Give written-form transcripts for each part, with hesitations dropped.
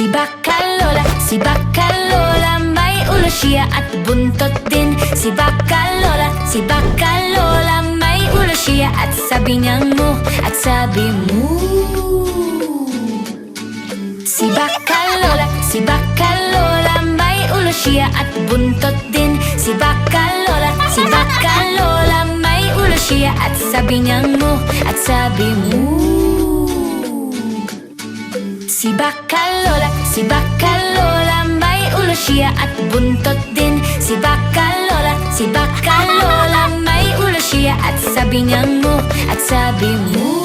Si Bakalola, may ulo siya at buntot din. Si Bakalola, may ulo siya at sabi niyang mu, at sabi mu. Si Bakalola, may ulo siya at buntot din. Si Bakalola, may ulo siya at sabi niyang mu, at sabi mu. Si Bakalola, may ulo siya at buntot din. Si Bakalola, may ulo siya at sabi niyang mu, at sabi mu.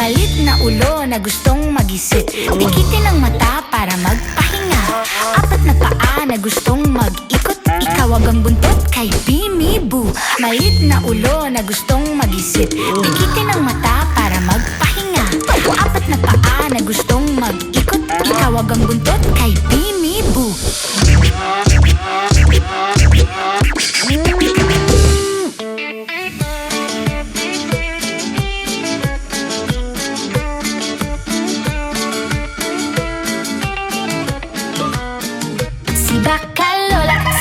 Malit na ulo na gustong mag-isip, pikitin ang mata para magpahinga. Apat na paa na gustong mag-ikot, ikawag ang buntot kay Bimi Boo. Malit na ulo na gustong mag-isip, pikitin ang mata para magpahinga. Apat na paa na gustong mag-ikot, ikawag ang buntot kay Bimi Boo.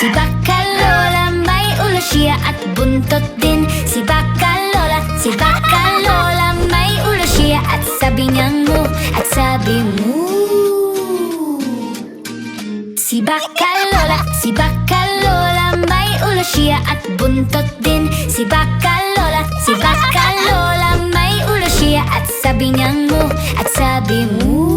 Si Bakalola, may ulo siya at buntot din. Si Bakalola, may ulo siya at sabi niyang mu, at sabi mu. Si Bakalola, may ulo siya at buntot din. Si Bakalola, may ulo siya at sabi niyang mu, at sabi mu.